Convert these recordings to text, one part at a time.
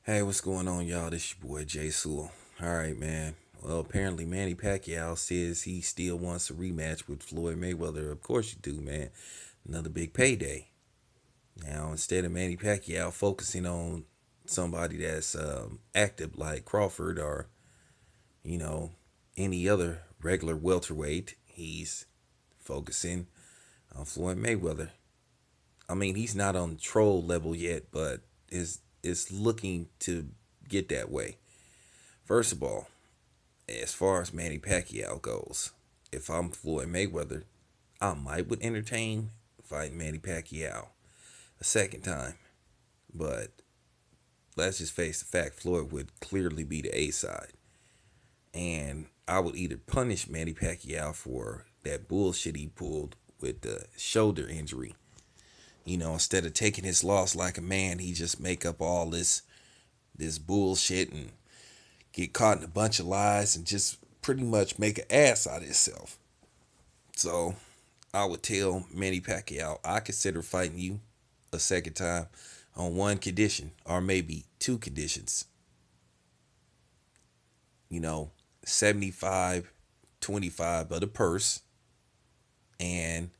Hey, what's going on, y'all? This your boy Jay Sewell. All right, man. Well, apparently Manny Pacquiao says he still wants a rematch with Floyd Mayweather. Of course you do, man. Another big payday. Now, instead of Manny Pacquiao focusing on somebody that's active like Crawford or, you know, any other regular welterweight, he's focusing on Floyd Mayweather. I mean, he's not on troll level yet, but is looking to get that way. First of all, as far as Manny Pacquiao goes, if I'm Floyd Mayweather, I might would entertain fighting Manny Pacquiao a second time. But let's just face the fact, Floyd would clearly be the A side. And I would either punish Manny Pacquiao for that bullshit he pulled with the shoulder injury. Instead of taking his loss like a man, he just make up all this bullshit and get caught in a bunch of lies and just pretty much make an ass out of himself. So I would tell Manny Pacquiao, I consider fighting you a second time on one condition, or maybe two conditions. You know, 75, 25 of the purse, and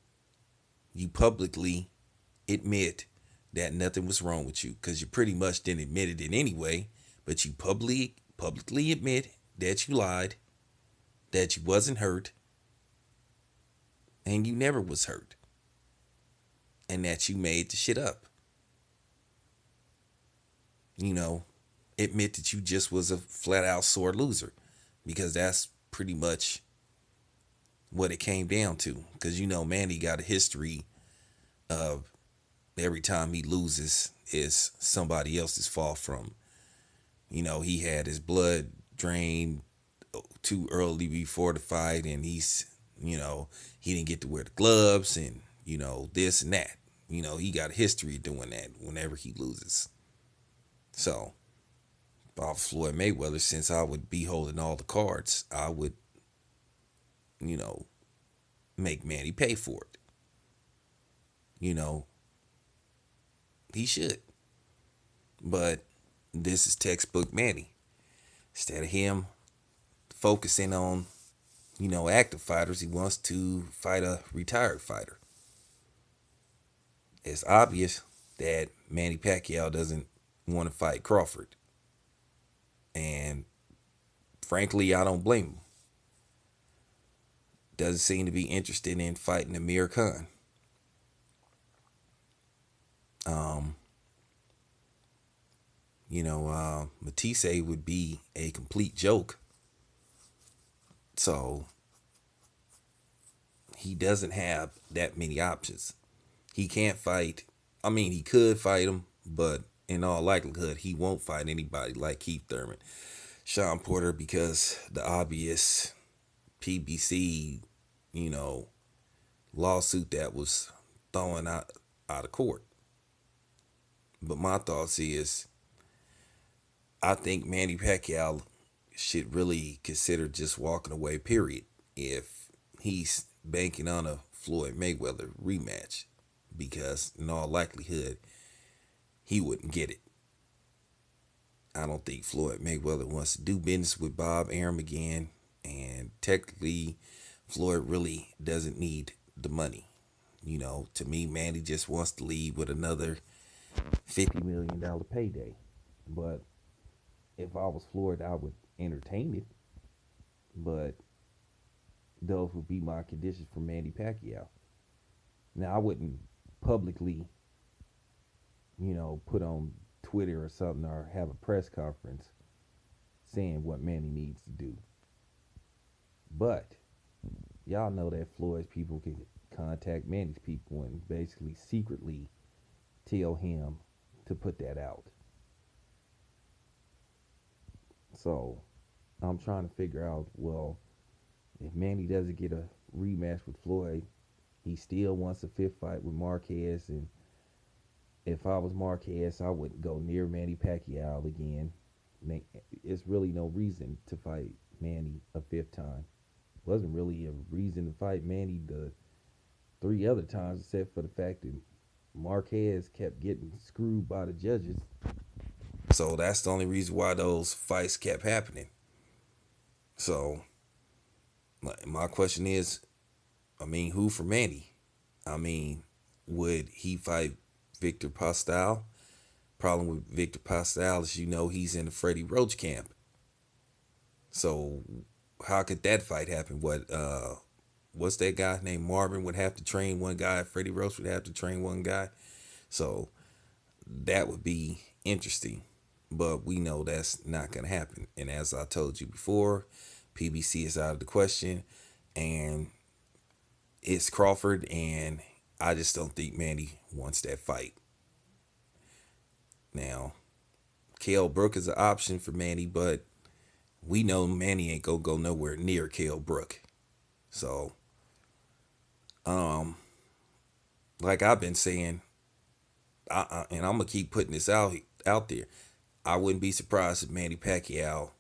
you publicly admit that nothing was wrong with you, because you pretty much didn't admit it in anyway, but you publicly admit that you lied, that you wasn't hurt, and you never was hurt, and that you made the shit up. You know, admit that you just was a flat out sore loser, because that's pretty much what it came down to. Because Manny got a history of every time he loses is somebody else's fault. From he had his blood drained too early before the fight, and he didn't get to wear the gloves, and this and that. He got a history of doing that whenever he loses. So Bob Floyd Mayweather, since I would be holding all the cards, I would, you know, make Manny pay for it. You know, he should. But this is textbook Manny. Instead of him focusing on, active fighters, he wants to fight a retired fighter. It's obvious that Manny Pacquiao doesn't want to fight Crawford. And frankly, I don't blame him. Doesn't seem to be interested in fighting Amir Khan. Um, Matisse would be a complete joke. So he doesn't have that many options. He can't fight. I mean, he could fight him, but in all likelihood, he won't fight anybody like Keith Thurman, Sean Porter, because the obvious PBC, you know, lawsuit that was thrown out of court. But my thoughts is, I think Manny Pacquiao should really consider just walking away. Period. If he's banking on a Floyd Mayweather rematch, because in all likelihood he wouldn't get it. I don't think Floyd Mayweather wants to do business with Bob Arum again, and technically, Floyd really doesn't need the money. To me, Manny just wants to leave with another $50 million payday. But if I was Floyd, I would entertain it. But those would be my conditions for Manny Pacquiao. Now, I wouldn't publicly, put on Twitter or something, or have a press conference saying what Manny needs to do. But y'all know that Floyd's people can contact Manny's people and basically secretly tell him to put that out. So I'm trying to figure out, well, if Manny doesn't get a rematch with Floyd, he still wants a fifth fight with Marquez. And if I was Marquez, I wouldn't go near Manny Pacquiao again. It's really no reason to fight Manny a fifth time. Wasn't really a reason to fight Manny the three other times, except for the fact that Marquez kept getting screwed by the judges. So that's the only reason why those fights kept happening. So my question is, I mean, who for Manny? I mean, would he fight Victor Pascal? Problem with Victor Pascal is, he's in the Freddie Roach camp. So how could that fight happen? What's that guy named Marvin would have to train one guy, Freddie Roach would have to train one guy. So that would be interesting. But we know that's not gonna happen. And as I told you before, PBC is out of the question, and it's Crawford, and I just don't think Manny wants that fight. Now, Kell Brook is an option for Manny, but we know Manny ain't gonna go nowhere near Kell Brook. So, like I've been saying, and I'm gonna keep putting this out there. I wouldn't be surprised if Manny Pacquiao,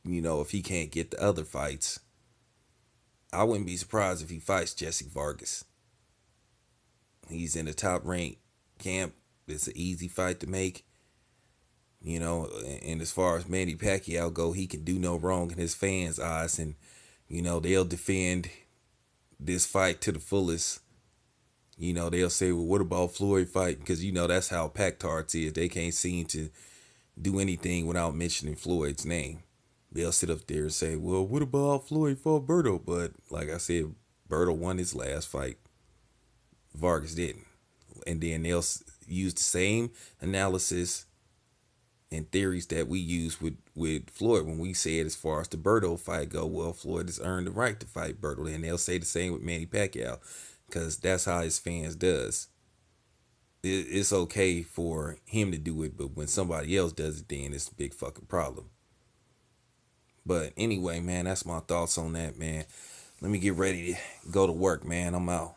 if he can't get the other fights, I wouldn't be surprised if he fights Jesse Vargas. He's in the top rank camp. It's an easy fight to make. And as far as Manny Pacquiao go, he can do no wrong in his fans' eyes, and they'll defend this fight to the fullest. They'll say, well, what about Floyd fight? Because that's how Pac-Tarts is. They can't seem to do anything without mentioning Floyd's name. They'll sit up there and say, well, what about Floyd fought Berto? But like I said, Berto won his last fight. Vargas didn't. And then they'll use the same analysis and theories that we use with Floyd when we say it as far as the Berto fight go. Well, Floyd has earned the right to fight Berto. And they'll say the same with Manny Pacquiao, because that's how his fans does. It's okay for him to do it, but when somebody else does it, then it's a big fucking problem. But anyway, man, that's my thoughts on that, man. Let me get ready to go to work, man. I'm out.